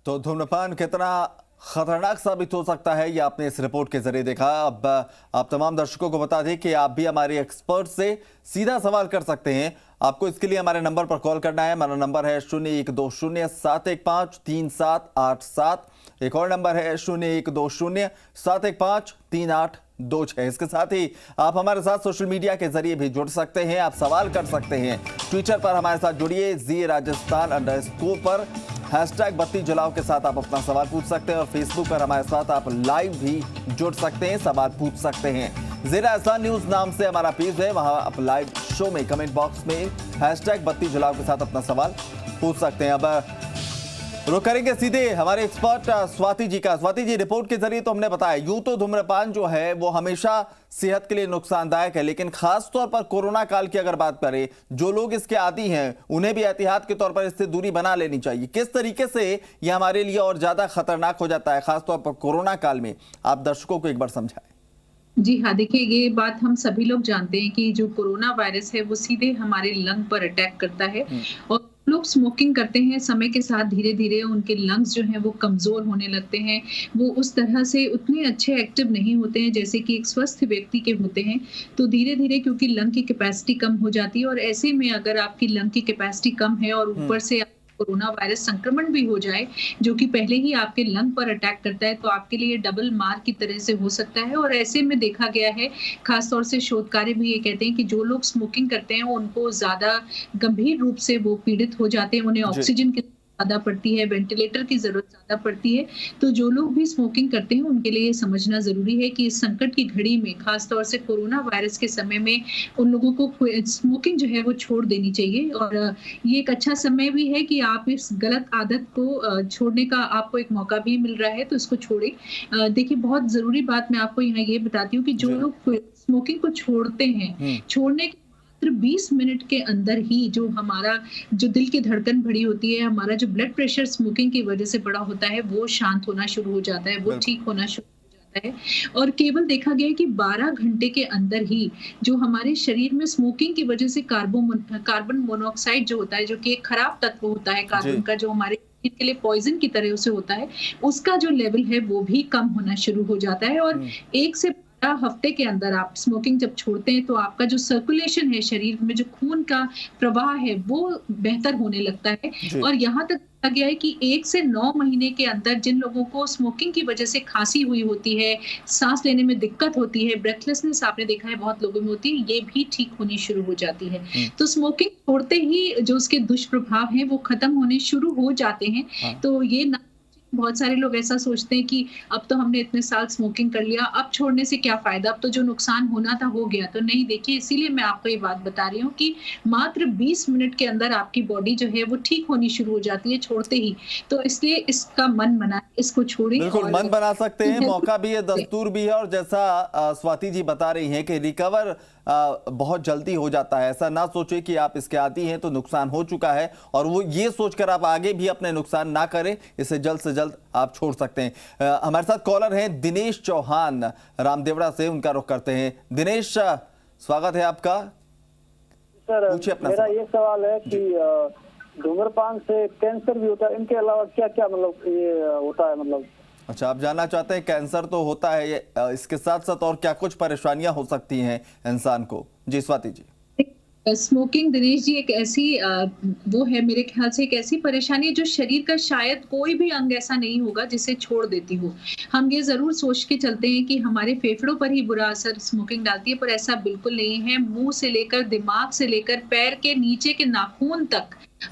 तो धूम्रपान कितना खतरनाक साबित हो सकता है ये आपने इस रिपोर्ट के जरिए देखा। अब आप तमाम दर्शकों को बता दें कि आप भी हमारे एक्सपर्ट से सीधा सवाल कर सकते हैं। आपको इसके लिए हमारे नंबर पर कॉल करना है। हमारा नंबर है 0120715387। एक और नंबर है 0120715382 इसके साथ ही आप हमारे साथ सोशल मीडिया के जरिए भी जुड़ सकते हैं। आप सवाल कर सकते हैं। ट्विटर पर हमारे साथ जुड़िए @राजस्थान_ पर #बत्ती जलाओ के साथ आप अपना सवाल पूछ सकते हैं और फेसबुक पर हमारे साथ आप लाइव भी जुड़ सकते हैं, सवाल पूछ सकते हैं। ज़ेरा एहसान न्यूज नाम से हमारा पेज है, वहां आप लाइव शो में कमेंट बॉक्स में #बत्ती जलाओ के साथ अपना सवाल पूछ सकते हैं। अब रुक करेंगे सीधे हमारे एक्सपर्ट स्वाति जी का। स्वाति जी, रिपोर्ट के जरिए तो हमने बताया यूं तो धूम्रपान जो है वो हमेशा सेहत के लिए नुकसानदायक है, लेकिन खास तौर पर कोरोना काल की अगर बात करें, जो लोग इसके आदी हैं उन्हें भी एहतियात के तौर पर इससे दूरी बना लेनी चाहिए। किस तरीके से यह हमारे लिए और ज्यादा खतरनाक हो जाता है खासतौर पर कोरोना काल में, आप दर्शकों को एक बार समझाएं। जी हाँ, देखिए ये बात हम सभी लोग जानते हैं कि जो कोरोना वायरस है वो सीधे हमारे लंग पर अटैक करता है और लोग स्मोकिंग करते हैं समय के साथ धीरे धीरे उनके लंग्स जो हैं वो कमजोर होने लगते हैं। वो उस तरह से उतने अच्छे एक्टिव नहीं होते हैं जैसे कि एक स्वस्थ व्यक्ति के होते हैं। तो धीरे धीरे क्योंकि लंग की कैपेसिटी कम हो जाती है और ऐसे में अगर आपकी लंग की कैपेसिटी कम है और ऊपर से कोरोना वायरस संक्रमण भी हो जाए जो कि पहले ही आपके लंग पर अटैक करता है, तो आपके लिए डबल मार की तरह से हो सकता है। और ऐसे में देखा गया है, खासतौर से शोधकार्य भी ये कहते हैं कि जो लोग स्मोकिंग करते हैं उनको ज्यादा गंभीर रूप से वो पीड़ित हो जाते हैं, उन्हें ऑक्सीजन की ज्यादा पड़ती है, वेंटिलेटर की जरूरत ज्यादा पड़ती है। तो जो लोग भी स्मोकिंग करते हैं उनके लिए समझना जरूरी है कि इस संकट की घड़ी में, खासतौर से कोरोना वायरस के समय में, उन लोगों को स्मोकिंग जो है वो छोड़ देनी चाहिए। और ये एक अच्छा समय भी है कि आप इस गलत आदत को छोड़ने का आपको एक मौका भी मिल रहा है, तो इसको छोड़े। देखिए, बहुत जरूरी बात मैं आपको यहाँ ये बताती हूँ कि जो लोग स्मोकिंग को छोड़ते हैं, छोड़ने के 20 मिनट के अंदर ही जो हमारा जो दिल की धड़कन बढ़ी होती है, हमारा जो ब्लड प्रेशर स्मोकिंग की वजह से बढ़ा होता है, वो शांत होना शुरू हो जाता है, वो ठीक होना शुरू हो जाता है। और केवल देखा गया है कि 12 घंटे के अंदर ही जो हमारे शरीर में स्मोकिंग की वजह से कार्बन मोनोऑक्साइड जो होता है, जो कि एक खराब तत्व होता है कार्बन का, जो हमारे के लिए पॉइजन की तरह से होता है, उसका जो लेवल है वो भी कम होना शुरू हो जाता है। और 1 से हफ्ते के अंदर आप स्मोकिंग जब छोड़ते हैं तो आपका जो सर्कुलेशन है, शरीर में जो खून का प्रवाह है, वो बेहतर होने लगता है। और यहाँ तक कहा गया है कि 1 से 9 महीने के अंदर जिन लोगों को स्मोकिंग की वजह से खांसी हुई होती है, सांस लेने में दिक्कत होती है, ब्रेथलेसनेस आपने देखा है बहुत लोगों में होती है, ये भी ठीक होनी शुरू हो जाती है। तो स्मोकिंग छोड़ते ही जो उसके दुष्प्रभाव हैं वो खत्म होने शुरू हो जाते हैं। तो ये बहुत सारे लोग ऐसा सोचते हैं कि अब तो हमने इतने साल स्मोकिंग कर लिया, अब छोड़ने से क्या फायदा, अब तो जो नुकसान होना था हो गया। तो नहीं, देखिए, इसीलिए मैं आपको ये बात बता रही हूँ कि मात्र 20 मिनट के अंदर आपकी बॉडी जो है वो ठीक होनी शुरू हो जाती है छोड़ते ही। तो इसलिए इसका मन बना, इसको छोड़ें। बिल्कुल मन बना सकते हैं, मौका भी है, दस्तूर भी है। और जैसा स्वाति जी बता रही हैं कि रिकवर बहुत जल्दी हो जाता है। ऐसा ना सोचे कि आप इसके आदी हैं तो नुकसान हो चुका है और वो ये सोचकर आप आगे भी अपने नुकसान ना करें, इसे जल्द से जल्द आप छोड़ सकते हैं। हमारे साथ कॉलर हैं दिनेश चौहान रामदेवड़ा से, उनका रुख करते हैं। दिनेश, स्वागत है आपका। सर, मेरा ये सवाल है कि धूम्रपान से कैंसर भी होता है, इनके अलावा क्या क्या मतलब ये होता है, मतलब अच्छा, आप जानना चाहते हैं कैंसर तो होता है, इसके साथ साथ और क्या कुछ परेशानियां हो सकती हैं इंसान को? जी स्वाति जी। स्मोकिंग, दिनेश जी, एक ऐसी वो है, मेरे ख्याल से एक ऐसी परेशानी है जो शरीर का शायद कोई भी अंग ऐसा नहीं होगा जिसे छोड़ देती हो। हम ये जरूर सोच के चलते हैं कि हमारे फेफड़ों पर ही बुरा असर स्मोकिंग डालती है, पर ऐसा बिल्कुल नहीं है। मुंह से लेकर दिमाग से लेकर पैर के नीचे के नाखून तक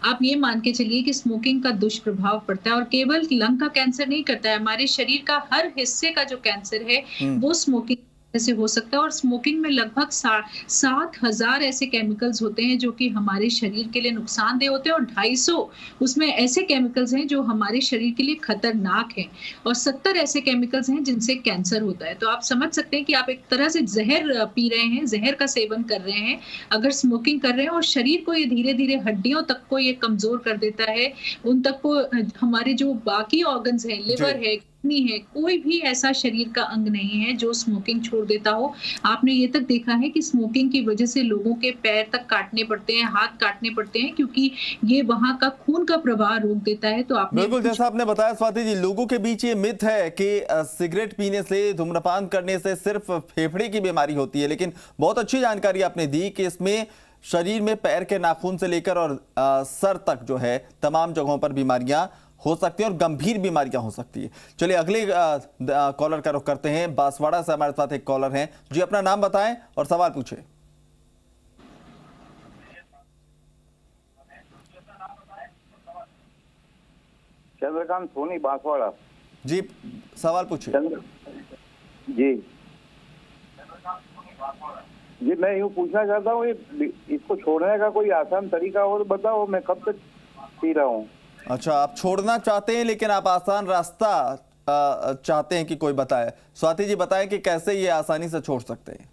आप ये मान के चलिए कि स्मोकिंग का दुष्प्रभाव पड़ता है। और केवल लंग का कैंसर नहीं करता है, हमारे शरीर का हर हिस्से का जो कैंसर है वो स्मोकिंग से हो सकता है। और स्मोकिंग में लगभग 7,000 ऐसे केमिकल्स होते हैं जो कि हमारे शरीर के लिए नुकसानदेह होते हैं और 250 उसमें ऐसे केमिकल्स हैं जो हमारे शरीर के लिए खतरनाक हैं और 70 ऐसे केमिकल्स हैं जिनसे कैंसर होता है। तो आप समझ सकते हैं कि आप एक तरह से जहर पी रहे हैं, जहर का सेवन कर रहे हैं अगर स्मोकिंग कर रहे हैं। और शरीर को ये धीरे धीरे हड्डियों तक को ये कमजोर कर देता है, उन तक को हमारे जो बाकी ऑर्गन्स हैं, लिवर है, किडनी है, कोई भी ऐसा शरीर का अंग नहीं है जो स्मोकिंग छोड़ देता हो। आपने ये तक देखा है कि स्मोकिंग की वजह से लोगों के पैर तक काटने पड़ते हैं, हाथ काटने पड़ते हैं, क्योंकि ये वहाँ का खून का प्रवाह रोक देता है। तो आपने बिल्कुल जैसा आपने बताया स्वाति जी, लोगों के बीच ये मिथ है कि सिगरेट पीने से, धूम्रपान करने से सिर्फ फेफड़े की बीमारी होती है, लेकिन बहुत अच्छी जानकारी आपने दी कि इसमें शरीर में पैर के नाखून से लेकर और सर तक जो है तमाम जगहों पर बीमारियां हो सकती हैं और गंभीर बीमारियां हो सकती है। चलिए अगले कॉलर का रुख करते हैं। बांसवाड़ा से हमारे साथ एक कॉलर हैं जी, अपना नाम बताएं और सवाल पूछें। चंद्रकांत सोनी, बांसवाड़ा जी, सवाल पूछिए। जी जी, मैं यूँ पूछना चाहता हूँ, इसको छोड़ने का कोई आसान तरीका हो तो बताओ, मैं कब तक पी रहा हूँ। अच्छा, आप छोड़ना चाहते हैं लेकिन आप आसान रास्ता चाहते हैं कि कोई बताए। स्वाति जी बताएं कि कैसे ये आसानी से छोड़ सकते हैं।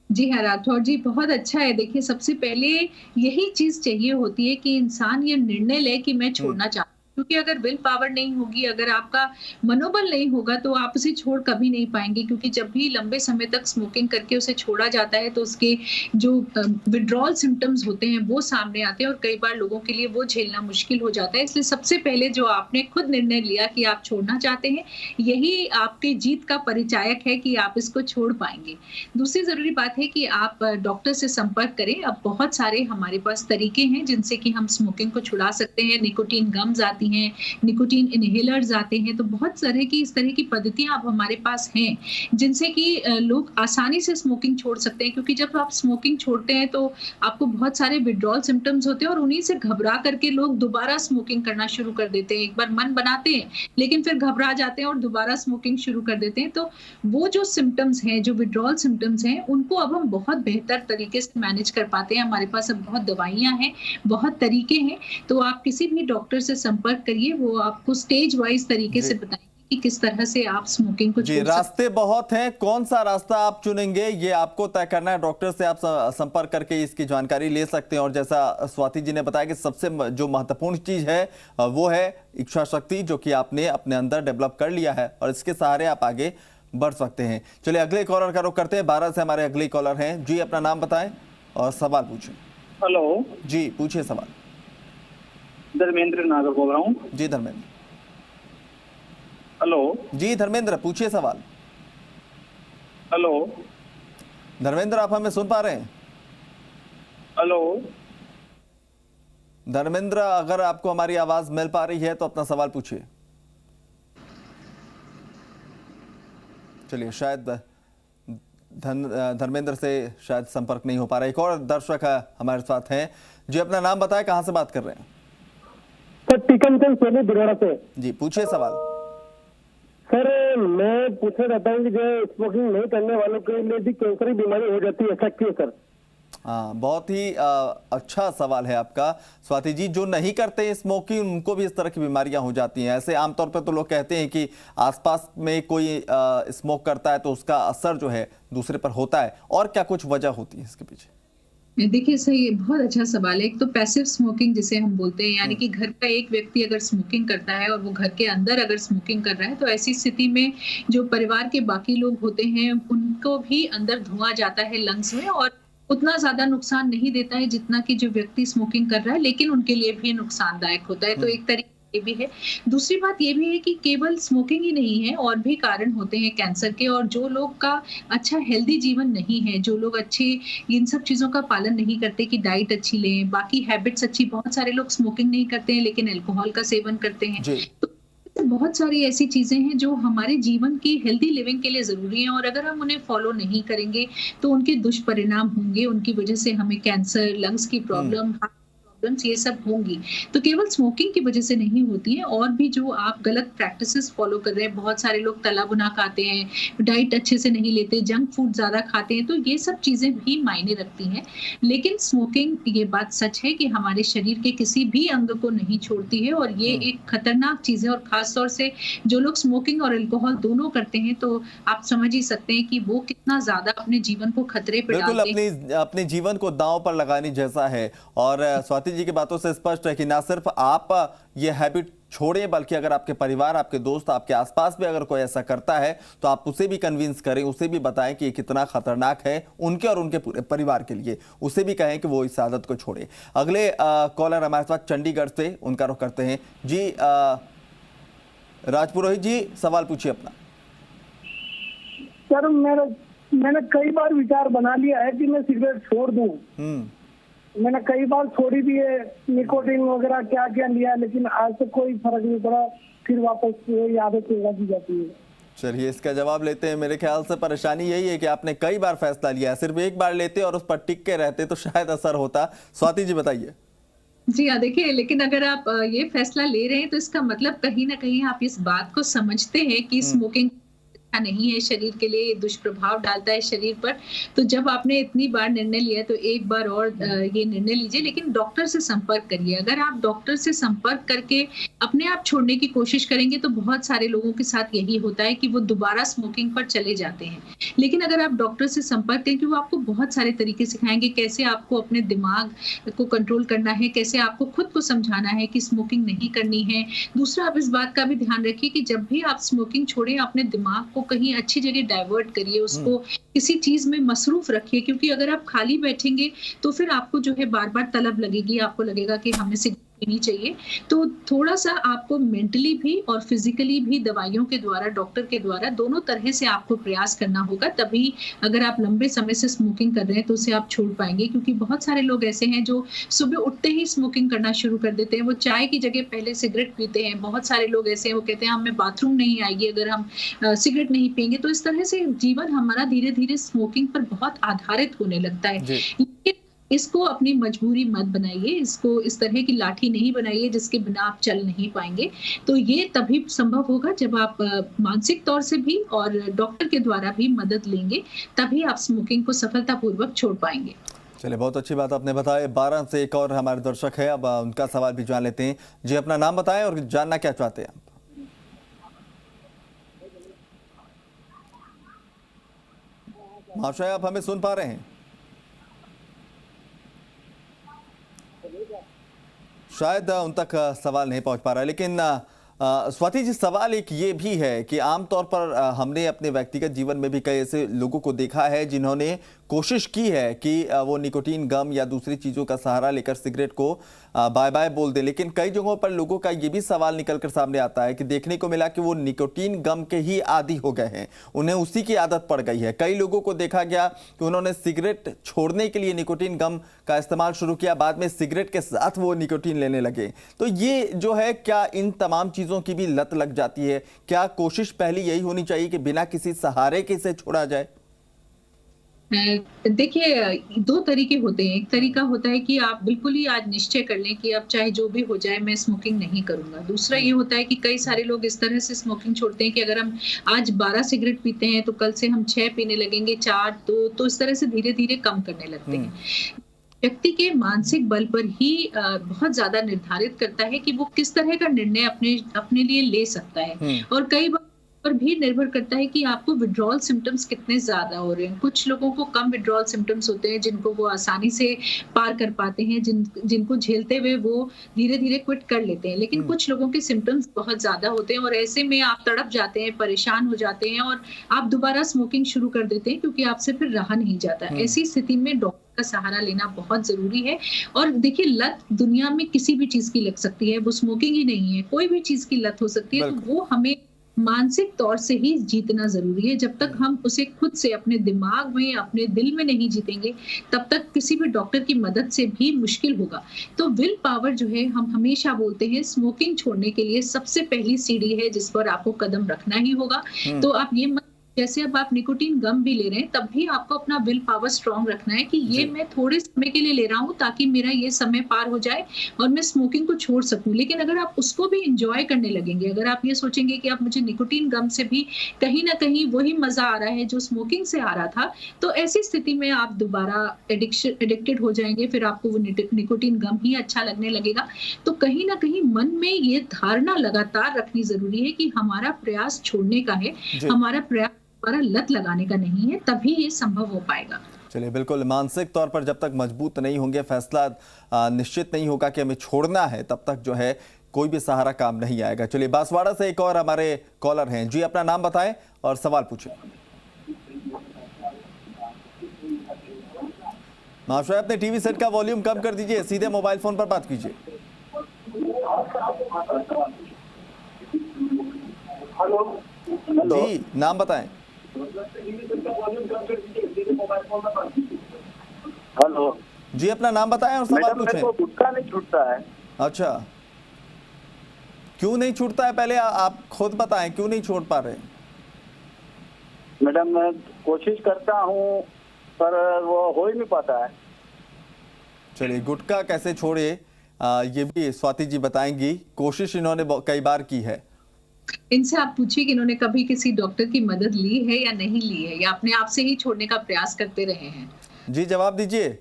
जी हाँ राठौर जी, बहुत अच्छा है। देखिए, सबसे पहले यही चीज चाहिए होती है कि इंसान ये निर्णय ले कि मैं छोड़ना चाहता हूँ, क्योंकि अगर विल पावर नहीं होगी, अगर आपका मनोबल नहीं होगा तो आप उसे छोड़ कभी नहीं पाएंगे। क्योंकि जब भी लंबे समय तक स्मोकिंग करके उसे छोड़ा जाता है तो उसके जो विड्रॉल सिम्टम्स होते हैं वो सामने आते हैं और कई बार लोगों के लिए वो झेलना मुश्किल हो जाता है। इसलिए सबसे पहले जो आपने खुद निर्णय लिया कि आप छोड़ना चाहते हैं, यही आपके जीत का परिचायक है कि आप इसको छोड़ पाएंगे। दूसरी जरूरी बात है कि आप डॉक्टर से संपर्क करें। अब बहुत सारे हमारे पास तरीके हैं जिनसे कि हम स्मोकिंग को छुड़ा सकते हैं। निकोटीन गम्स आती हैं, निकोटीन इनहेलर्स आते हैं, तो बहुत तरह की इस तरह की पद्धतियां अब हमारे पास हैं जिनसे कि लोग आसानी से स्मोकिंग छोड़ सकते हैं। क्योंकि जब आप स्मोकिंग छोड़ते हैं तो आपको बहुत सारे विड्रॉल सिम्टम्स होते हैं और उन्हीं से घबरा करके लोग दोबारा स्मोकिंग करना शुरू कर देते हैं। एक बार मन बनाते हैं लेकिन फिर घबरा जाते हैं और दोबारा स्मोकिंग शुरू कर देते हैं। तो वो जो सिम्टम्स हैं, जो विड्रॉल सिम्टम्स हैं, उनको अब हम बहुत बेहतर तरीके से मैनेज कर पाते हैं। हमारे पास अब बहुत दवाइयां हैं, बहुत तरीके हैं। तो आप किसी भी डॉक्टर से संपर्क करिए, वो आपको स्टेज वाइज तरीके से बताएंगे कि किस तरह से आप स्मोकिंग को जी। रास्ते बहुत हैं, कौन सा रास्ता आप चुनेंगे ये आपको तय करना है। डॉक्टर से आप संपर्क करके इसकी जानकारी ले सकते हैं। और जैसा स्वाति जी ने बताया कि सबसे जो महत्वपूर्ण चीज है वो है इच्छा शक्ति, जो कि आपने अपने अंदर डेवलप कर लिया है और इसके सहारे आप आगे बढ़ सकते हैं। चलिए अगले कॉलर का रुख करते हैं। 12 से हमारे अगले कॉलर हैं जी, अपना नाम बताएं और सवाल पूछें। हेलो जी, पूछिए सवाल। धर्मेंद्र नागर बोल रहा हूँ। जी धर्मेंद्र। हेलो जी धर्मेंद्र, पूछिए सवाल। हेलो धर्मेंद्र, आप हमें सुन पा रहे हैं? हेलो धर्मेंद्र, अगर आपको हमारी आवाज मिल पा रही है तो अपना सवाल पूछिए। चलिए, शायद धर्मेंद्र से शायद संपर्क नहीं हो पा रहा। एक और दर्शक हमारे साथ हैं जी, अपना नाम बताएं, कहां से बात कर रहे हैं? सर टिकमचंद सोनी बिरोड़ा से। जी, पूछिए सवाल। सर मैं पूछना चाहता हूँ कि जो स्मोकिंग नहीं करने वालों के लिए भी कैंसर की बीमारी हो जाती है, ऐसा क्यों सर? हाँ, बहुत ही अच्छा सवाल है आपका स्वाति जी। जो नहीं करते स्मोकिंग उनको भी इस तरह की बीमारियां हो जाती हैं। ऐसे आमतौर पर तो लोग कहते हैं कि आसपास में कोई स्मोक करता है तो उसका असर जो है दूसरे पर होता है, और क्या कुछ वजह होती है इसके पीछे? देखिए, सही, बहुत अच्छा सवाल है। एक तो पैसिव स्मोकिंग जिसे हम बोलते हैं, यानी कि घर का एक व्यक्ति अगर स्मोकिंग करता है और वो घर के अंदर अगर स्मोकिंग कर रहा है तो ऐसी स्थिति में जो परिवार के बाकी लोग होते हैं उनको भी अंदर धुआं जाता है लंग्स में, और उतना ज्यादा नुकसान नहीं देता है जितना कि जो व्यक्ति स्मोकिंग कर रहा है, लेकिन उनके लिए भी नुकसानदायक होता है। तो एक तरीके ये भी है। दूसरी बात ये भी है कि केवल स्मोकिंग ही नहीं है, और भी कारण होते हैं कैंसर के। और जो लोग का अच्छा हेल्दी जीवन नहीं है, जो लोग अच्छे इन सब चीजों का पालन नहीं करते कि डाइट अच्छी लें, बाकी हैबिट्स अच्छी, बहुत सारे लोग स्मोकिंग नहीं करते हैं लेकिन अल्कोहल का सेवन करते हैं। तो बहुत सारी ऐसी चीजें हैं जो हमारे जीवन की हेल्दी लिविंग के लिए जरूरी हैं, और अगर हम उन्हें फॉलो नहीं करेंगे तो उनके दुष्परिणाम होंगे। उनकी वजह से हमें कैंसर, लंग्स की प्रॉब्लम, ये सब होंगी। तो केवल स्मोकिंग की वजह से नहीं होती है, और भी जो आप गलत प्रैक्टिसेस फॉलो कर रहे हैं, बहुत सारे लोग तला भुना खाते हैं, डाइट अच्छे से नहीं लेते, जंक फूड ज्यादा खाते हैं, तो ये सब चीजें भी मायने रखती हैं। लेकिन स्मोकिंग, ये बात सच है कि हमारे शरीर के किसी भी अंग को नहीं छोड़ती है, और ये एक खतरनाक चीज है। और खासतौर से जो लोग स्मोकिंग और अल्कोहल दोनों करते हैं तो आप समझ ही सकते हैं कि वो कितना ज्यादा अपने जीवन को खतरे पे डालते हैं। अपने जीवन को दांव पर लगाने जैसा है। और स्वाति जी की बातों से स्पष्ट है कि ना सिर्फ आप ये हैबिट छोड़ें, बल्कि अगर आपके परिवार, आपके दोस्त, आपके आसपास भी अगर कोई ऐसा करता है तो आप उसे भी कन्विंस करें, उसे भी बताएं कि ये कितना खतरनाक है उनके और उनके पूरे परिवार के लिए। उसे भी कहें कि वो इस आदत को छोड़े। अगले कॉलर हमारे साथ चंडीगढ़ से, उनका रुख करते हैं। जी राजपुरोहित जी, सवाल पूछिए अपना। सर मैंने कई बार विचार बना लिया है कि मैं सिगरेट छोड़ दूं। मैंने कई बार छोड़ी भी है, निकोटीन वगैरह क्या क्या लिया, लेकिन आज तक कोई फर्क नहीं पड़ा, फिर वापस वही आदत लगी जाती है। चलिए इसका जवाब लेते हैं। मेरे ख्याल से परेशानी यही है कि आपने कई बार फैसला लिया है, सिर्फ एक बार लेते और उस पर टिक के रहते तो शायद असर होता। स्वाति जी बताइए। जी हाँ, देखिए, लेकिन अगर आप ये फैसला ले रहे हैं तो इसका मतलब कहीं ना कहीं आप इस बात को समझते हैं कि स्मोकिंग नहीं है, शरीर के लिए दुष्प्रभाव डालता है शरीर पर। तो जब आपने इतनी बार निर्णय लिया तो एक बार और ये निर्णय लीजिए, लेकिन डॉक्टर से संपर्क करिए। अगर आप डॉक्टर से संपर्क करके अपने आप छोड़ने की कोशिश करेंगे तो बहुत सारे लोगों के साथ यही होता है कि वो दोबारा स्मोकिंग पर चले जाते हैं। लेकिन अगर आप डॉक्टर से संपर्क करेंगे, वो आपको बहुत सारे तरीके सिखाएंगे, कैसे आपको अपने दिमाग को कंट्रोल करना है, कैसे आपको खुद को समझाना है कि स्मोकिंग नहीं करनी है। दूसरा, आप इस बात का भी ध्यान रखिए कि जब भी आप स्मोकिंग छोड़ें, अपने दिमाग को कहीं अच्छी जगह डाइवर्ट करिए, उसको किसी चीज में मसरूफ रखिए, क्योंकि अगर आप खाली बैठेंगे तो फिर आपको जो है बार बार तलब लगेगी, आपको लगेगा कि हमें सिगरेट पीनी चाहिए। तो थोड़ा सा आपको मेंटली भी और फिजिकली भी दवाइयों के द्वारा, डॉक्टर के द्वारा, दोनों तरह से आपको प्रयास करना होगा। तभी अगर आप लंबे समय से स्मोकिंग कर रहे हैं तो उसे आप छोड़ पाएंगे। क्योंकि बहुत सारे लोग ऐसे हैं जो सुबह उठते ही स्मोकिंग करना शुरू कर देते हैं, वो चाय की जगह पहले सिगरेट पीते हैं। बहुत सारे लोग ऐसे हैं, वो कहते हैं हमें बाथरूम नहीं आएगी अगर हम सिगरेट नहीं पियेंगे। तो इस तरह से जीवन हमारा धीरे धीरे स्मोकिंग पर बहुत आधारित होने लगता है। इसको अपनी मजबूरी मत बनाइए, इसको इस तरह की लाठी नहीं बनाइए जिसके बिना आप चल नहीं पाएंगे। तो ये तभी संभव होगा जब आप मानसिक तौर से भी और डॉक्टर के द्वारा भी मदद लेंगे, तभी आप स्मोकिंग को सफलतापूर्वक छोड़ पाएंगे। चलिए, बहुत अच्छी बात आपने बताया। 12 से एक और हमारे दर्शक है, अब उनका सवाल भी जान लेते हैं। जी, अपना नाम बताएं और जानना क्या चाहते हैं आप। महाशय, आप हमें सुन पा रहे हैं? शायद उन तक सवाल नहीं पहुंच पा रहा है। लेकिन स्वाति जी, सवाल एक ये भी है कि आमतौर पर हमने अपने व्यक्तिगत जीवन में भी कई ऐसे लोगों को देखा है जिन्होंने कोशिश की है कि वो निकोटीन गम या दूसरी चीज़ों का सहारा लेकर सिगरेट को बाय बाय बोल दे। लेकिन कई जगहों पर लोगों का ये भी सवाल निकलकर सामने आता है कि देखने को मिला कि वो निकोटीन गम के ही आदी हो गए हैं, उन्हें उसी की आदत पड़ गई है। कई लोगों को देखा गया कि उन्होंने सिगरेट छोड़ने के लिए निकोटीन गम का इस्तेमाल शुरू किया, बाद में सिगरेट के साथ वो निकोटीन लेने लगे। तो ये जो है, क्या इन तमाम चीज़ों की भी लत लग जाती है? क्या कोशिश पहले यही होनी चाहिए कि बिना किसी सहारे के इसे छोड़ा जाए? देखिए, दो तरीके होते हैं। एक तरीका होता है कि आप बिल्कुल ही आज निश्चय कर लें कि अब चाहे जो भी हो जाए मैं स्मोकिंग नहीं करूंगा। दूसरा ये होता है कि कई सारे लोग इस तरह से स्मोकिंग छोड़ते हैं कि अगर हम आज 12 सिगरेट पीते हैं तो कल से हम 6 पीने लगेंगे, 4, 2, तो इस तरह से धीरे धीरे कम करने लगते हैं। व्यक्ति के मानसिक बल पर ही बहुत ज्यादा निर्धारित करता है कि वो किस तरह का निर्णय अपने लिए ले सकता है। और कई बार पर भी निर्भर करता है कि आपको विड्रॉल सिम्टम्स कितने ज्यादा हो रहे हैं। कुछ लोगों को कम विड्रॉल सिम्टम्स होते हैं जिनको वो आसानी से पार कर पाते हैं, जिनको झेलते हुए वो धीरे धीरे क्विट कर लेते हैं। लेकिन कुछ लोगों के सिम्टम्स बहुत ज्यादा होते हैं और ऐसे में आप तड़प जाते हैं, परेशान हो जाते हैं और आप दोबारा स्मोकिंग शुरू कर देते हैं क्योंकि आपसे फिर रहा नहीं जाता। ऐसी स्थिति में डॉक्टर का सहारा लेना बहुत जरूरी है। और देखिए, लत दुनिया में किसी भी चीज की लग सकती है, वो स्मोकिंग ही नहीं है, कोई भी चीज की लत हो सकती है। तो वो हमें मानसिक तौर से ही जीतना जरूरी है। जब तक हम उसे खुद से अपने दिमाग में, अपने दिल में नहीं जीतेंगे, तब तक किसी भी डॉक्टर की मदद से भी मुश्किल होगा। तो विल पावर जो है, हम हमेशा बोलते हैं, स्मोकिंग छोड़ने के लिए सबसे पहली सीढ़ी है जिस पर आपको कदम रखना ही होगा। तो आप ये मत, जैसे अब आप निकोटीन गम भी ले रहे हैं, तब भी आपको अपना विल पावर स्ट्रांग रखना है कि ये मैं थोड़े समय के लिए ले रहा हूं ताकि मेरा ये समय पार हो जाए और मैं स्मोकिंग को छोड़ सकूं। लेकिन अगर आप उसको भी एंजॉय करने लगेंगे, अगर आप ये सोचेंगे कि आप मुझे निकोटीन गम से भी कहीं ना कहीं वही मजा आ रहा है जो स्मोकिंग से आ रहा था, तो ऐसी स्थिति में आप दोबारा एडिक्टेड हो जाएंगे। फिर आपको वो निकोटीन गम ही अच्छा लगने लगेगा। तो कहीं ना कहीं मन में ये धारणा लगातार रखनी जरूरी है कि हमारा प्रयास छोड़ने का है, हमारा प्रयास लत लगाने का नहीं है, तभी ये संभव हो पाएगा। चलिए, बिल्कुल, मानसिक तौर पर जब तक मजबूत नहीं होंगे, फैसला निश्चित नहीं होगा कि हमें छोड़ना है, तब तक जो है कोई भी सहारा काम नहीं आएगा। चलिए, बांसवाड़ा से एक और हमारे कॉलर हैं जी, अपना नाम बताएं और सवाल पूछें। मास्टर, अपने टीवी सेट का वॉल्यूम कम कर दीजिए, सीधे मोबाइल फोन पर बात कीजिए। हेलो जी, नाम बताएं। हेलो जी, अपना नाम बताएं और सवाल पूछें। मेरे को गुटखा नहीं छूटता है। अच्छा, क्यों नहीं छूटता है, पहले आप खुद बताएं, क्यों नहीं छोड़ पा रहे? मैडम, मैं कोशिश करता हूँ पर वो हो ही नहीं पाता है। चलिए, गुटखा कैसे छोड़े ये भी स्वाति जी बताएंगी। कोशिश इन्होंने कई बार की है। इनसे आप पूछिए कि इन्होंने कभी किसी डॉक्टर की मदद ली है या नहीं ली है, या अपने आप से ही छोड़ने का प्रयास करते रहे हैं। जी, जवाब दीजिए।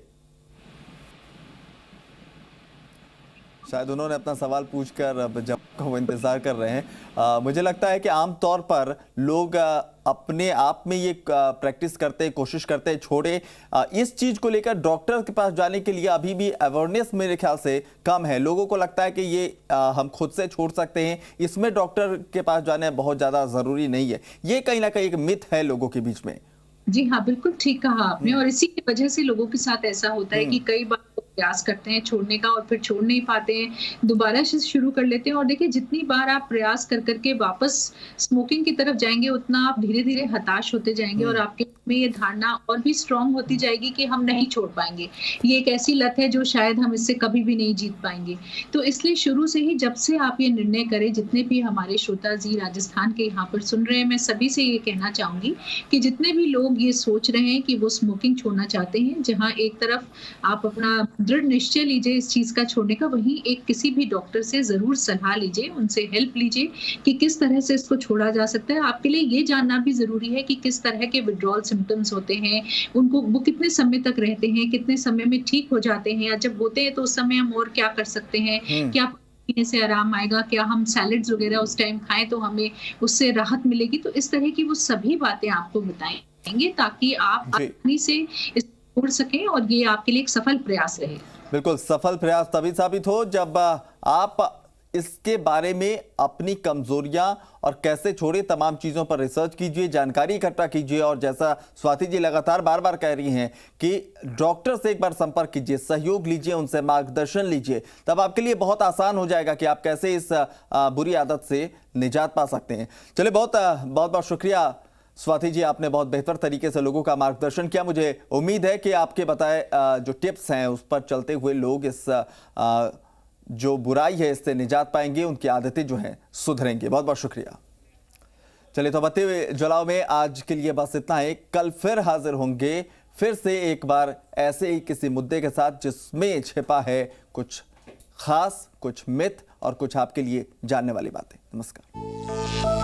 शायद उन्होंने अपना सवाल पूछकर अब जवाब का वो इंतजार कर रहे हैं। मुझे लगता है कि आमतौर पर लोग अपने आप में ये प्रैक्टिस करते हैं, कोशिश करते हैं छोड़े। इस चीज को लेकर डॉक्टर के पास जाने के लिए अभी भी अवेयरनेस मेरे ख्याल से कम है। लोगों को लगता है कि ये हम खुद से छोड़ सकते हैं, इसमें डॉक्टर के पास जाना बहुत ज्यादा जरूरी नहीं है। ये कहीं ना कहीं एक मिथ है लोगों के बीच में। जी हाँ, बिल्कुल ठीक कहा आपने। और इसी की वजह से लोगों के साथ ऐसा होता है कि कई बार प्रयास करते हैं छोड़ने का और फिर छोड़ नहीं पाते हैं, दोबारा से शुरू कर लेते हैं। और देखिए, जितनी बार आप प्रयास कर करके वापस स्मोकिंग की तरफ जाएंगे, उतना आप धीरे धीरे हताश होते जाएंगे और आपके में ये धारणा और भी स्ट्रांग होती जाएगी कि हम नहीं छोड़ पाएंगे। ये एक ऐसी लत है जो शायद हम इससे कभी भी नहीं जीत पाएंगे। तो इसलिए शुरू से ही जब से आप ये निर्णय करें, जितने भी हमारे श्रोता जी राजस्थान के यहाँ पर सुन रहे हैं, मैं सभी से ये कहना चाहूंगी कि जितने भी लोग ये सोच रहे हैं कि वो स्मोकिंग छोड़ना चाहते हैं, जहाँ एक तरफ आप अपना दृढ़ निश्चय लीजिए इस चीज का छोड़ने का, वहीं एक किसी भी डॉक्टर से जरूर सलाह लीजिए, उनसे हेल्प लीजिए कि किस तरह से इसको छोड़ा जा सकता है। आपके लिए ये जानना भी जरूरी है कि किस तरह के विड्रॉल सिम्टम्स होते हैं, उनको वो कितने समय तक रहते हैं, कितने समय में ठीक हो जाते हैं, या जब होते हैं तो उस समय हम और क्या कर सकते हैं, क्या पीने से आराम आएगा, क्या हम सैलेड्स वगैरह उस टाइम खाएं तो हमें उससे राहत मिलेगी। तो इस तरह की वो सभी बातें आपको बताएंगे ताकि आप आसानी से इस छोड़ सकें और ये आपके लिए एक सफल प्रयास रहे। बिल्कुल, सफल प्रयास तभी साबित हो जब आप इसके बारे में अपनी कमजोरियां और कैसे छोड़े तमाम चीजों पर रिसर्च कीजिए, जानकारी इकट्ठा कीजिए। और जैसा स्वाति जी लगातार बार बार कह रही हैं कि डॉक्टर से एक बार संपर्क कीजिए, सहयोग लीजिए, उनसे मार्गदर्शन लीजिए, तब आपके लिए बहुत आसान हो जाएगा कि आप कैसे इस बुरी आदत से निजात पा सकते हैं। चलिए, बहुत बहुत शुक्रिया स्वाति जी, आपने बहुत बेहतर तरीके से लोगों का मार्गदर्शन किया। मुझे उम्मीद है कि आपके बताए जो टिप्स हैं उस पर चलते हुए लोग इस जो बुराई है इससे निजात पाएंगे, उनकी आदतें जो हैं सुधरेंगे। बहुत बहुत शुक्रिया। चलिए, तो बत्ती जलाओ में आज के लिए बस इतना है। कल फिर हाजिर होंगे, फिर से एक बार ऐसे ही किसी मुद्दे के साथ जिसमें छिपा है कुछ खास, कुछ मिथ और कुछ आपके लिए जानने वाली बातें। नमस्कार।